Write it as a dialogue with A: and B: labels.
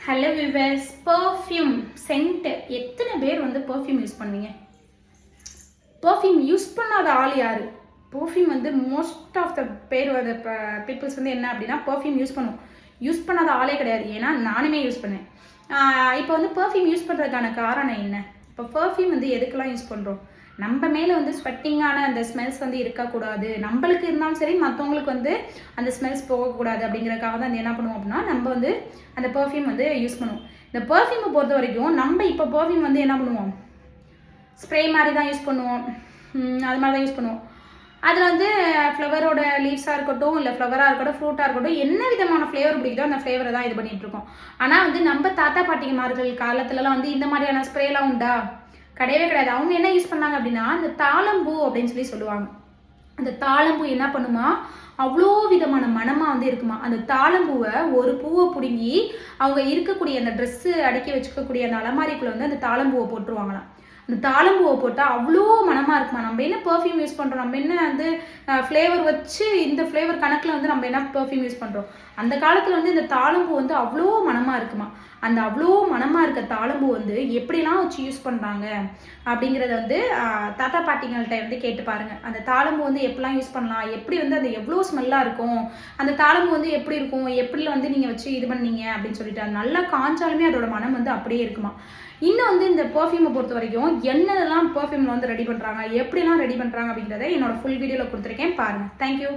A: Hello viewers, perfume send எத்தனை பேர் வந்து பர்ஃப்யூம் யூஸ் பண்ணுவீங்க? பர்ஃப்யூம் யூஸ் பண்ணாத ஆள் யார்? பர்ஃப்யூம் வந்து மோஸ்ட் ஆஃப் த பேர் வந்து பீப்புள்ஸ் வந்து என்ன அப்படின்னா பர்ஃப்யூம் யூஸ் பண்ணுவோம். யூஸ் பண்ணாத ஆளே கிடையாது. ஏன்னா நானுமே யூஸ் பண்ணேன். இப்போ வந்து பர்ஃப்யூம் யூஸ் பண்ணுறதுக்கான காரணம் என்ன? இப்போ பர்ஃப்யூம் வந்து எதுக்கெல்லாம் யூஸ் பண்ணுறோம்? நம்ம மேலே வந்து ஸ்வெட்டிங்கான அந்த ஸ்மெல்ஸ் வந்து இருக்கக்கூடாது, நம்மளுக்கு இருந்தாலும் சரி மற்றவங்களுக்கு வந்து அந்த ஸ்மெல்ஸ் போகக்கூடாது அப்படிங்கிறதுக்காக தான் அது என்ன பண்ணுவோம் அப்படின்னா நம்ம வந்து அந்த பர்ஃப்யூம் வந்து யூஸ் பண்ணுவோம். இந்த பர்ஃப்யூமை பொறுத்த வரைக்கும் நம்ம இப்போ பர்ஃப்யூம் வந்து என்ன பண்ணுவோம், ஸ்ப்ரே மாதிரி தான் யூஸ் பண்ணுவோம். அது மாதிரி தான் யூஸ் பண்ணுவோம். அதில் வந்து ஃப்ளவரோட லீவ்ஸாக இருக்கட்டும், இல்லை ஃப்ளவராக இருக்கட்டும், ஃப்ரூட்டாக இருக்கட்டும், என்ன விதமான ஃப்ளேவர் பிடிக்குதோ அந்த ஃப்ளேவரை தான் இது பண்ணிகிட்டு இருக்கோம். ஆனால் வந்து நம்ம தாத்தா பாட்டிமார்கள் காலத்துலலாம் வந்து இந்த மாதிரியான ஸ்ப்ரேலாம் உண்டா? கிடையவே கிடையாது. அவங்க என்ன யூஸ் பண்ணாங்க அப்படின்னா அந்த தாளம்பூ அப்படின்னு சொல்லுவாங்க. அந்த தாளம்பூ என்ன பண்ணுமா, அவ்வளோ விதமான மனமாக வந்து இருக்குமா. அந்த தாளம்பூவை ஒரு பூவை பிடுங்கி அவங்க இருக்கக்கூடிய அந்த ட்ரெஸ்ஸு அடக்கி வச்சுக்கக்கூடிய அந்த அலமாரிக்குள்ளே வந்து அந்த தாளம்பூவை போட்டுருவாங்களாம். அந்த தாளம்பூவை போட்டால் அவ்வளோ மனமாக இருக்குமா. நம்ம என்ன பர்ஃப்யூம் யூஸ் பண்ணுறோம், நம்ம என்ன வந்து ஃப்ளேவர் வச்சு இந்த ஃப்ளேவர் கணக்கில் வந்து நம்ம என்ன பர்ஃப்யூம் யூஸ் பண்ணுறோம். அந்த காலத்தில் வந்து இந்த தாளம்பூ வந்து அவ்வளோ மனமாக இருக்குமா. அந்த அவ்வளோ மனமாக இருக்க தாளம்பூ வந்து எப்படிலாம் வச்சு யூஸ் பண்ணுறாங்க அப்படிங்கிறத வந்து தாத்தா பாட்டிங்கள்கிட்ட வந்து கேட்டு பாருங்கள். அந்த தாளம்பூ வந்து எப்படிலாம் யூஸ் பண்ணலாம், எப்படி வந்து அது எவ்வளோ ஸ்மெல்லாக இருக்கும், அந்த தாளம்பூ வந்து எப்படி இருக்கும், எப்படி வந்து நீங்கள் வச்சு இது பண்ணீங்க அப்படின்னு சொல்லிட்டு அது நல்லா காஞ்சாலுமே அதோட மனம் வந்து அப்படியே இருக்குமா. இன்னும் வந்து இந்த பர்ஃப்யூமை பொறுத்த வரைக்கும் என்னெல்லாம் பர்ஃப்யூமில் வந்து ரெடி பண்ணுறாங்க, எப்படிலாம் ரெடி பண்ணுறாங்க அப்படிங்கிறத என்னோட ஃபுல் வீடியோவில் கொடுத்துருக்கேன் பாருங்கள். தேங்க்யூ.